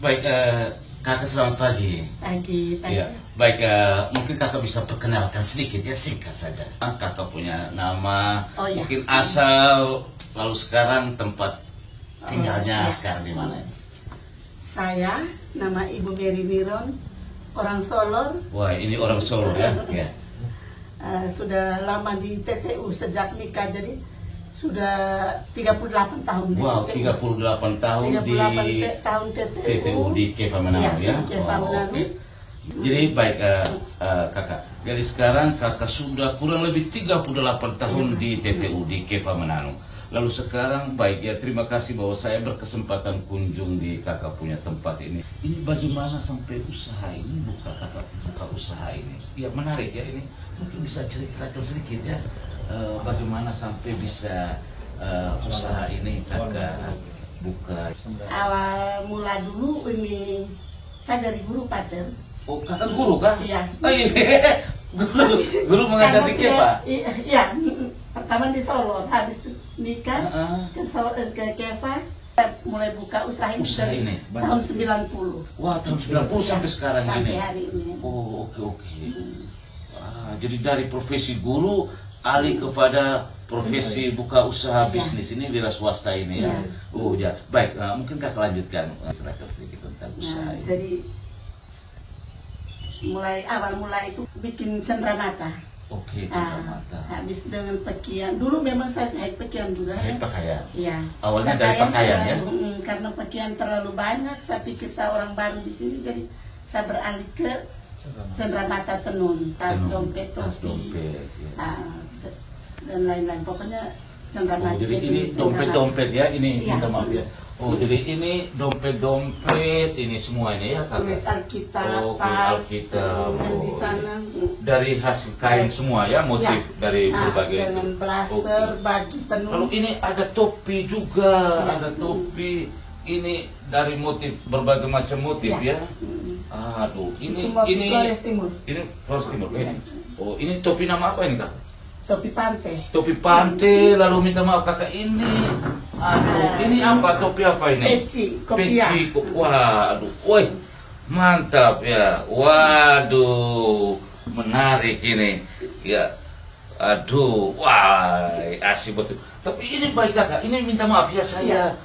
Baik, kakak selamat pagi. Pagi. Ya, baik, mungkin kakak bisa perkenalkan sedikit ya, singkat saja. Kakak punya nama, mungkin asal, lalu sekarang tempat tinggalnya sekarang di mana? Saya, nama Ibu Mary Miron, orang Solo. Wah, ini orang Solo ya? Ya. Sudah lama di TPU sejak nikah, jadi sudah 38 tahun. Wow, 38 tahun 38 tahun TPU di Keva Manado ya? Oke. Jadi baik, kakak. Jadi sekarang kakak sudah kurang lebih 38 tahun di TPU di Keva Manado. Lalu sekarang baik ya, terima kasih bahwa saya berkesempatan kunjung di kakak punya tempat ini. Ini bagaimana sampai usaha ini kakak buka usaha ini? Ya menarik ya ini. Mungkin bisa ceritakan sedikit ya, bagaimana sampai bisa usaha ini kakak buka? Awal mula dulu ini saya dari guru pater. Oh, kakak guru kah? Iya. Oh, iya. Guru mengajar di Keva? Iya. Pertama di Solo, habis nikah ke Keva, mulai buka usaha ini tahun 90. Wah, tahun 90 sampai sekarang sampai ini. hari ini. Oh, oke. Jadi dari profesi guru alih kepada profesi buka usaha bisnis ini wira swasta ini ya. Oh ya, baik. Mungkin kakak lanjutkan sedikit tentang usaha ini. Jadi awal mula itu bikin cenderamata. Oke, cenderamata. Habis dengan pakaian. Dulu memang saya jahit pakaian juga. Jahit pakaian. Iya. Awalnya dari pakaian ya. Karena pakaian terlalu banyak, saya pikir saya orang baru di sini, jadi saya beralih ke cenderamata tenun, tas dompet, topi, dan lain-lain. Pokoknya cenderamata. Jadi ini dompet-dompet ya, ini minta maaf ya. Oh, jadi ini dompet-dompet ini semuanya ya kakak? Alkitab, Alkitab. di sana. Dari hasil kain semua ya, motif dari berbagai. Dengan blazer, baju tenun. Lalu ini ada topi juga, ada topi. Ini dari motif berbagai macam motif ya. Aduh, ini Flores Timur. Ini Flores Timur. Oh, ini topi nama apa ini kak? Topi Pante. Topi Pante. Lalu minta maaf kakak ini. Aduh, ini apa? Topi apa ini? Peci, kopiah. Peci, waduh, woi, mantap ya. Waduh, menarik ini. Ya, aduh, wah, asik betul. Tapi ini baik kakak. Ini minta maaf ya saya.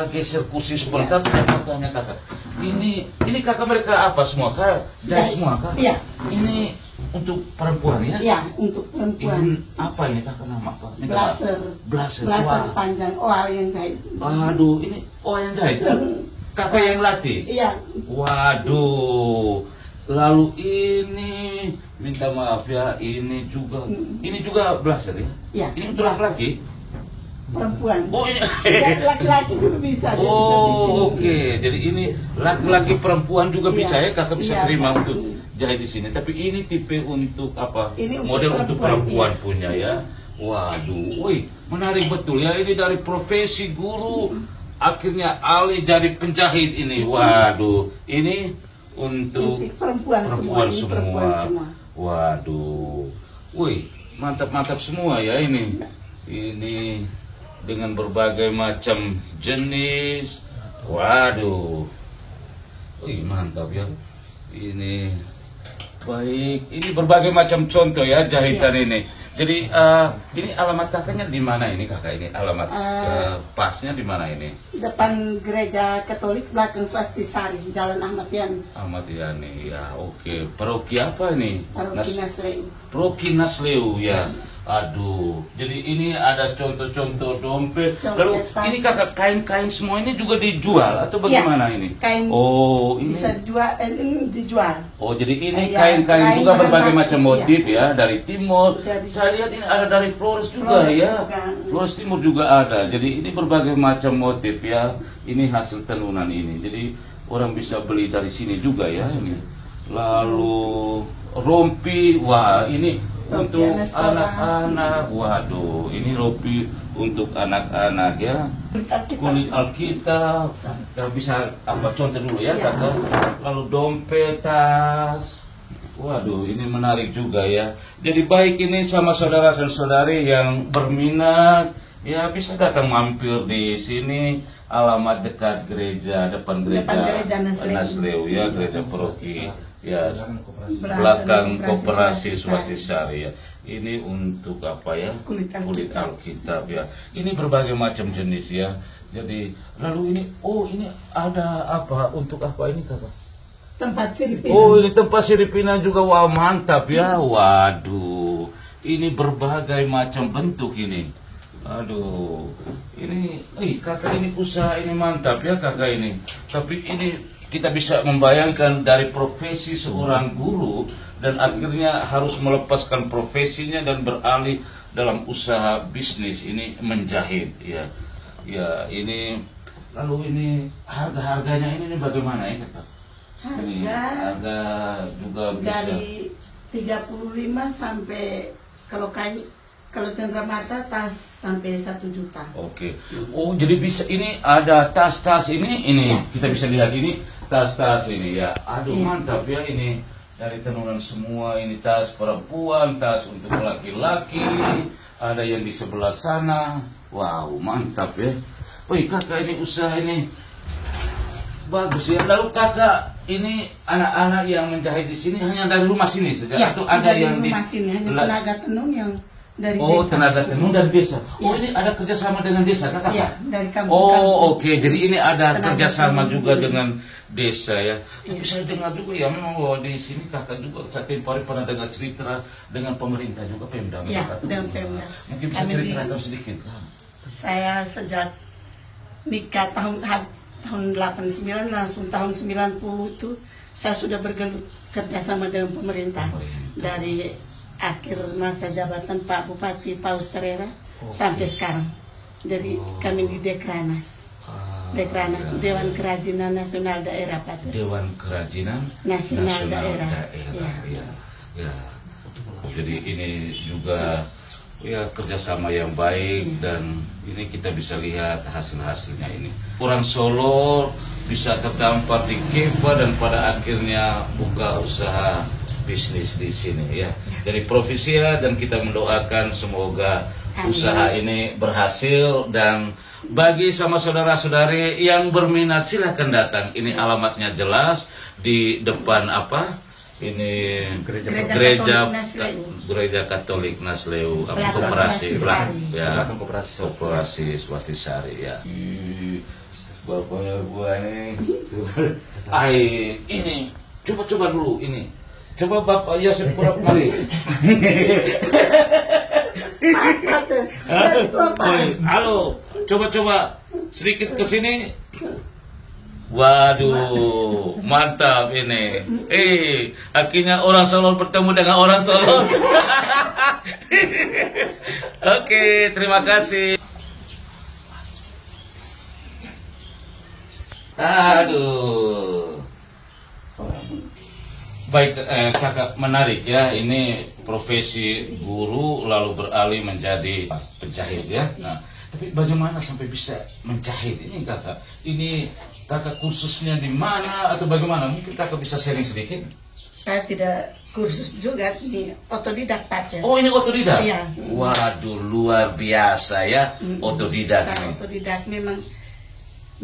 Geser kursi sebentar, saya mau tanya kakak. Ini kakak mereka apa semua kak? Jahit semua kak? Iya. Ini untuk perempuan ya? Iya, untuk perempuan. Apa ini kakak nama kak? Blazer. Blazer Panjang. Yang jahit. Aduh, ini yang jahit. Kakak yang latih? Iya. Waduh. Lalu ini minta maaf ya, ini juga blazer ya? Iya. Ini untuk laki-laki? Perempuan. Oh ini laki-laki juga bisa. Oke. Jadi ini laki-laki perempuan juga bisa ya, kakak bisa terima untuk jahit di sini. Tapi ini tipe untuk apa? Ini model untuk perempuan punya ya. Waduh, woi, menarik betul ya. Ini dari profesi guru akhirnya alih jadi penjahit ini. Waduh, ini untuk perempuan semua. Waduh, woi, mantap semua ya ini. Ini dengan berbagai macam jenis. Waduh. Wih, mantap ya. Ini baik. Ini berbagai macam contoh ya jahitan ini. Jadi ini alamat kakaknya di mana ini kakak ini? Alamat pasnya di mana ini? Depan gereja Katolik, belakang Swastisari, Jalan Ahmad Yani. Ahmad Yani. Ya, oke. Paroki apa ini? Paroki Nasleu. Paroki Nasleu ya. Aduh, jadi ini ada contoh-contoh dompet. Lalu ini kakak kain-kain semua ini juga dijual atau bagaimana ini? Kain. Oh, ini bisa ini dijual. Oh, jadi ini kain-kain juga berbagai macam motif ya, dari timur. Saya lihat ini ada dari Flores juga ya. Flores Timur juga ada. Jadi ini berbagai macam motif ya. Ini hasil tenunan ini. Jadi orang bisa beli dari sini juga ya. Lalu rompi, wah ini untuk anak-anak. Waduh, ini rompi untuk anak-anak ya. Kulit Alkitab. Bisa apa contoh dulu ya kakak. Lalu dompet, tas. Waduh, ini menarik juga ya. Jadi baik ini sama saudara dan saudari yang berminat ya bisa datang mampir di sini alamat dekat gereja, depan gereja Nasleu. Nasleu ya, gereja paroki ya, belakang koperasi Swastisari ya. Ini untuk apa ya? Kulit Alkitab ya. Ini berbagai macam jenis ya. Jadi lalu ini, oh ini ada apa? Untuk apa ini kakak? Tempat siripina. Oh ini tempat siripina juga, wah mantap ya. Waduh, ini berbagai macam bentuk ini. Aduh, ini, kakak ini usaha ini mantap ya kakak ini. Tapi ini kita bisa membayangkan dari profesi seorang guru dan akhirnya harus melepaskan profesinya dan beralih dalam usaha bisnis ini menjahit ya. Ya ini, lalu ini harga-harganya ini bagaimana ya kakak? Ini harga juga bisa dari 35 sampai kalau cenderamata tas sampai 1 juta. Oke. Oh jadi bisa, ini ada tas-tas ini ya. Kita bisa lihat ini tas-tas ini ya. Aduh mantap ya, ini dari tenunan semua, ini tas perempuan, tas untuk laki-laki, ada yang di sebelah sana. Wow mantap ya. Wih kakak ini usaha ini bagus ya. Lalu kakak ini anak-anak yang menjahit di sini hanya dari rumah sini saja ya, atau ada dari yang rumah sini, hanya tenaga tenun yang dari oh, desa. tenaga tenun dari desa. Oh, Ya. ini ada kerjasama dengan desa, kakak? Ya, dari kampung. Oh, oke. Jadi ini ada Tenaga kerjasama tenun juga juga. dengan desa ya. Tapi Ya. saya dengar juga ya, memang bahwa di sini kakak juga saya tempoh hari pernah dengar cerita dengan pemerintah juga, Pemda. Ya, kakak tuh. dengan Pemda. Mungkin bisa Kami ceritakan sedikit. Saya sejak nikah tahun 89 langsung tahun 90 itu saya sudah bergelut kerjasama dengan pemerintah dari akhir masa jabatan Pak Bupati Paus Pereira sampai sekarang. Jadi kami di Dekranas. Dekranas itu Dewan Kerajinan Nasional Daerah Pak. Dewan Kerajinan Nasional Daerah. Ya. Ya. Jadi ini juga ya kerjasama yang baik dan ini kita bisa lihat hasil-hasilnya ini. Orang Solo bisa terdampar di Keva dan pada akhirnya buka usaha bisnis di sini ya. Dari Provisia dan kita mendoakan semoga usaha ini berhasil dan bagi sama saudara-saudari yang berminat silahkan datang. Ini alamatnya jelas di depan apa? Ini gereja Katolik Nasleu Koperasi ya, Koperasi Swastisari ya. Bapaknya gua nih. Ini coba dulu ini. Coba Bapak Yasir Purap mari. Halo, coba sedikit ke sini. Waduh, mantap ini. Akhirnya orang Solo bertemu dengan orang Solo. Oke, terima kasih. Aduh. Baik, kakak menarik ya. Ini profesi guru lalu beralih menjadi penjahit ya. Nah, tapi bagaimana sampai bisa menjahit ini kakak? Ini kakak kursusnya di mana atau bagaimana? Mungkin kakak bisa sharing sedikit. Saya tidak kursus juga, ini otodidak Pak ya. Oh ini otodidak? Iya. Waduh luar biasa ya, otodidak Saya ini. otodidak memang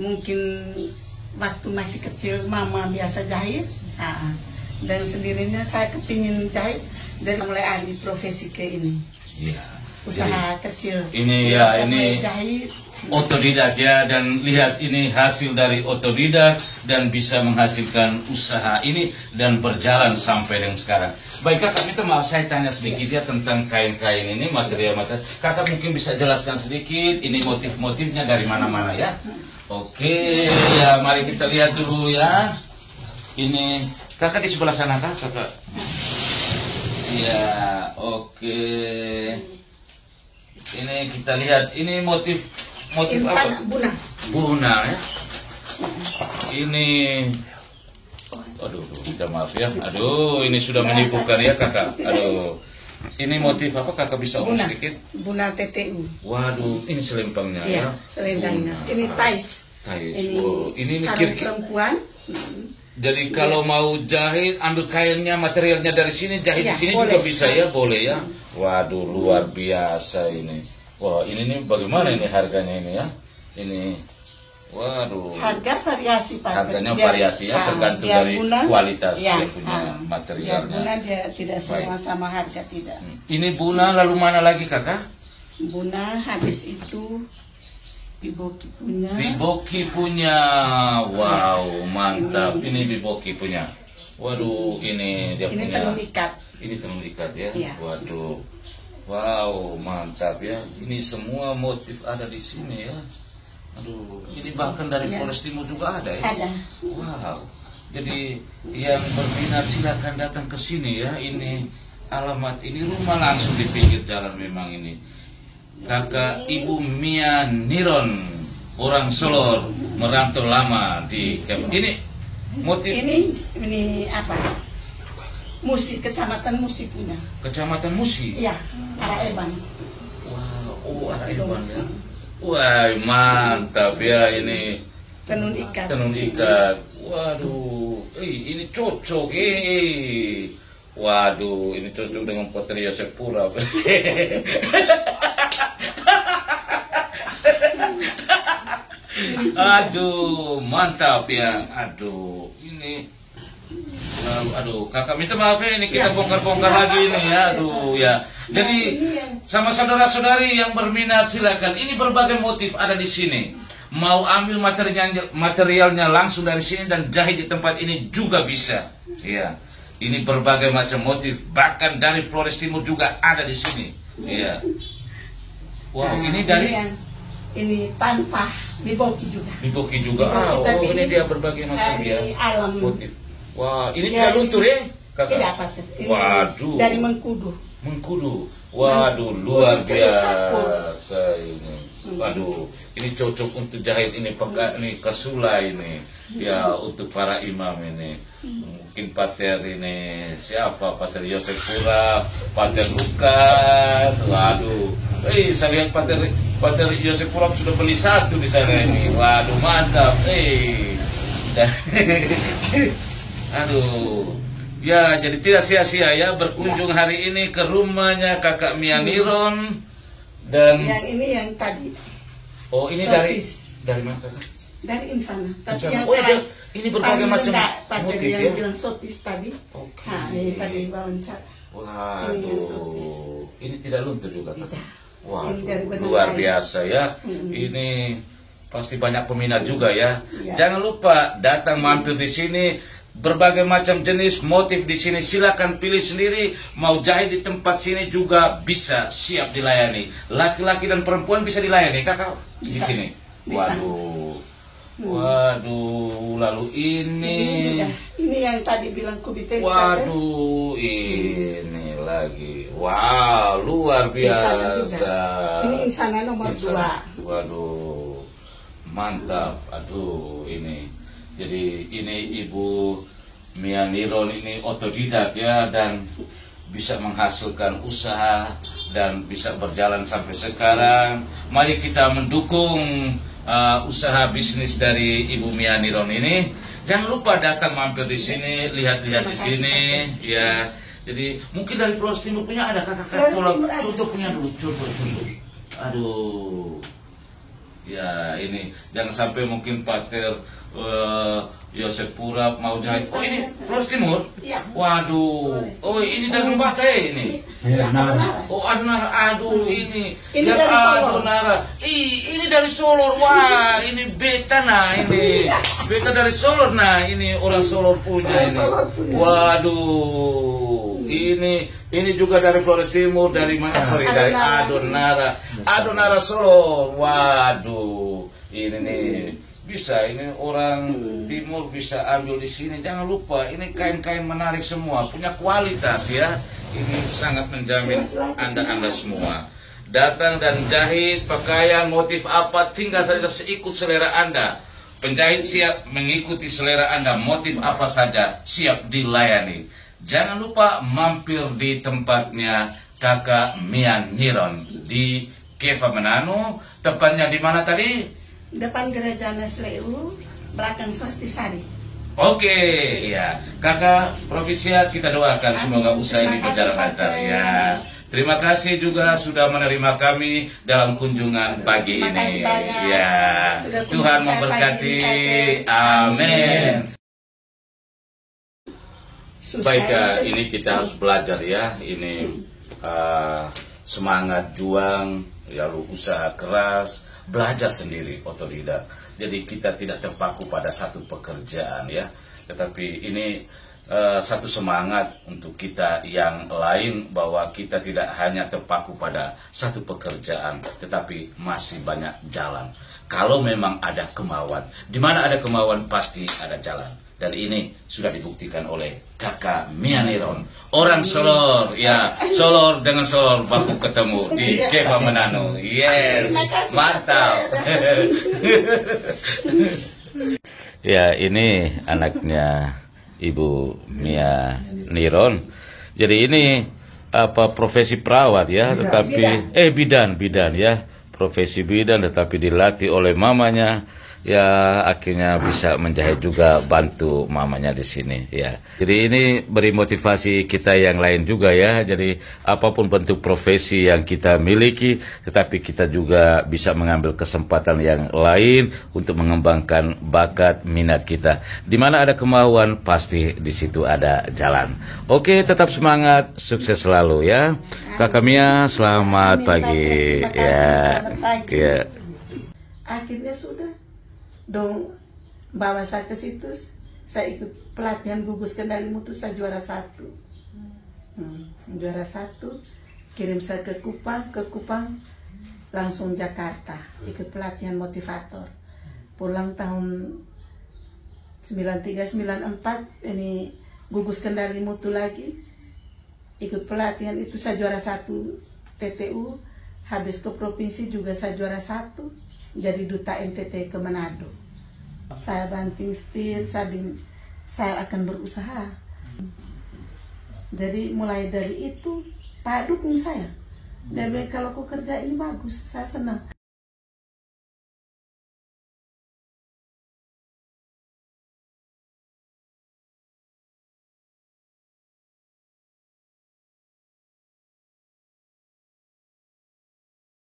mungkin waktu masih kecil mama biasa jahit. Dan sendirinya saya kepingin jahit dari mulai alih profesi ke ini. Iya. Usaha kecil. Ini ya, Biasa ini jahit. Otodidak ya, dan lihat ini hasil dari otodidak dan bisa menghasilkan usaha ini dan berjalan sampai dengan sekarang. Baik kakak, minta maaf saya tanya sedikit ya tentang kain-kain ini, material. Kakak mungkin bisa jelaskan sedikit ini motif-motifnya dari mana-mana ya. Oke, ya mari kita lihat dulu ya. Ini kakak di sebelah sana kakak. Ya, oke. Ini kita lihat ini motif apa? Bunang ya. Ini aduh, minta maaf ya. Aduh, ini sudah menipukan ya kakak. Aduh. Ini motif apa kakak bisa omong sedikit? Bunang TTU. Waduh, ini selempangnya ya. Selempangnya. Ini tais. Ini sarung perempuan. Jadi kalau mau jahit, ambil kainnya, materialnya dari sini, jahit di sini juga bisa ya, boleh ya. Waduh, luar biasa ini. Wah, ini nih bagaimana ini harganya ini ya? Ini, Waduh. Harga variasi Pak. Harganya variasi ya, tergantung dari kualitas ya, dia punya materialnya. Buna dia tidak semua sama harga, tidak. Ini Buna, lalu mana lagi kakak? Buna habis itu Biboki punya. Biboki punya, wow mantap. Ini Biboki punya. Waduh, ini dia ini punya. tenun ikat. Ini tenun ikat ya. Iya. Waduh, wow mantap ya. Ini semua motif ada di sini ya. Aduh, ini bahkan dari Flores Timur juga ada ya? Ada. Wow. Jadi yang berminat silakan datang ke sini ya. Ini alamat, ini rumah langsung di pinggir jalan memang ini. Kakak Ibu Mia Niron, orang Solor, merantau lama di ini motif. Ini apa? Musi, Kecamatan Musi punya. Kecamatan Musi. Iya, arah Eban. Wow, oh arah Eban ya. Wah, mantap ya ini. Tenun ikat. Tenun ikat. Waduh, ini cocok. Waduh, ini cocok dengan Potri Yosef Pura. Aduh, mantap ya. Aduh, ini. Aduh, kakak minta maaf ya, ini kita bongkar-bongkar lagi ini ya. Aduh ya. Jadi sama saudara-saudari yang berminat silakan. Ini berbagai motif ada di sini. Mau ambil materialnya langsung dari sini dan jahit di tempat ini juga bisa. Ya. Ini berbagai macam motif, bahkan dari Flores Timur juga ada di sini. Iya. Wow, ini dari ini tanpa Biboki juga. Biboki juga. Oh, ini dia berbagai macam ya. Alam motif. Wah, ini tidak luntur ya, kakak? Tidak patut. Waduh. Dari Mengkudu. Mengkudu. Waduh, luar biasa ini. Waduh, ini cocok untuk jahit ini pakai ini kasula ini. Ya, untuk para imam ini. Mungkin pater ini siapa? Pater Yosef Pura, Pater Lukas. Waduh. Saya lihat Pater Yosef Pura sudah beli satu di sana ini. Waduh, mantap. Aduh, ya jadi tidak sia-sia ya berkunjung hari ini ke rumahnya kakak Mia Niron dan yang ini yang tadi. Oh ini Sotis. dari mana kakak? Dari Insana. Tapi Insana. yang ini berbagai macam motif ya. Yang bilang Sotis tadi. Oke. Nah, ini tadi wawancara. Waduh, ini tidak luntur juga kakak? Tidak. Waduh, luar biasa ya. Ini pasti banyak peminat juga ya. Jangan lupa datang mampir di sini. Berbagai macam jenis motif di sini, silakan pilih sendiri. Mau jahit di tempat sini juga bisa, siap dilayani. Laki-laki dan perempuan bisa dilayani kakak di sini. Waduh, waduh. Lalu ini yang tadi bilang kubite. Waduh, ini lagi. Wow, luar biasa. Ini Insana nomor 2. Waduh, mantap. Aduh, ini. Jadi ini Ibu Mia Niron ini otodidak ya, dan bisa menghasilkan usaha dan bisa berjalan sampai sekarang. Mari kita mendukung usaha bisnis dari Ibu Mia Niron ini. Jangan lupa datang mampir di sini, lihat-lihat di sini ya. Jadi mungkin dari Flores Timur punya ada kakak-kakak, contoh punya dulu, contoh. Aduh. Ya ini jangan sampai mungkin Pater Yosef Pura mau jahit. Oh ini Flores Timur? Iya. Waduh. Oh ini dari Lembah Teh ini. Iya. Oh Adonara. Aduh ini. Ini dari Solo. Adonara. Ini dari Solo. Wah ini beta nah ini. Beta dari Solo nah ini orang Solo punya ini. Waduh. Ini juga dari Flores Timur, dari mana? Sorry, dari Adonara. Adonara Solo. Waduh, ini nih bisa. Ini orang Timur bisa ambil di sini. Jangan lupa, ini kain-kain menarik semua, punya kualitas ya. Ini sangat menjamin Anda semua. Datang dan jahit pakaian motif apa, tinggal saja seikut selera Anda. Penjahit siap mengikuti selera Anda, motif apa saja siap dilayani. Jangan lupa mampir di tempatnya kakak Mia Niron di Keva Manano. Tempatnya di mana tadi? Depan gereja Nesleu, belakang Swastisari. Oke, ya kakak Profisiat, kita doakan semoga usaha ini berjalan lancar ya. Terima kasih juga sudah menerima kami dalam kunjungan pagi Terima kasih ini. banyak. Ya, Sudah Tuhan kunjung saya memberkati. pagi ini, Amin. Susah Baik, ya. ini kita harus belajar ya. Ini semangat juang, lalu usaha keras, belajar sendiri, otodidak. Jadi kita tidak terpaku pada satu pekerjaan ya. Tetapi ini satu semangat untuk kita yang lain, bahwa kita tidak hanya terpaku pada satu pekerjaan, tetapi masih banyak jalan. Kalau memang ada kemauan, di mana ada kemauan pasti ada jalan. Dan ini sudah dibuktikan oleh Kakak Mia Niron, orang Solor, ya, Solor dengan Solor baku ketemu di Keva Manado. Yes, mantap. Ya, ini anaknya Ibu Mia Niron. Jadi ini profesi perawat ya, tetapi bidan ya, profesi bidan, tetapi dilatih oleh mamanya. Ya, akhirnya bisa menjahit juga, bantu mamanya di sini ya. Jadi ini beri motivasi kita yang lain juga ya. Jadi apapun bentuk profesi yang kita miliki, tetapi kita juga bisa mengambil kesempatan yang lain untuk mengembangkan bakat minat kita. Di mana ada kemauan, pasti di situ ada jalan. Oke, tetap semangat, sukses selalu ya. Kakak Mia, selamat pagi. Ya. Ya. Akhirnya sudah dong bawa saya ke situ, saya ikut pelatihan gugus kendali mutu, saya juara 1. Juara 1, kirim saya ke Kupang langsung Jakarta, ikut pelatihan motivator. Pulang tahun 93-94 ini gugus kendali mutu lagi, ikut pelatihan itu saya juara 1 TTU. Habis ke provinsi juga saya juara 1, jadi duta NTT ke Manado. Saya banting setir, saya akan berusaha. Jadi mulai dari itu Pak dukung saya. Dia bilang kalau aku kerja ini bagus, saya senang.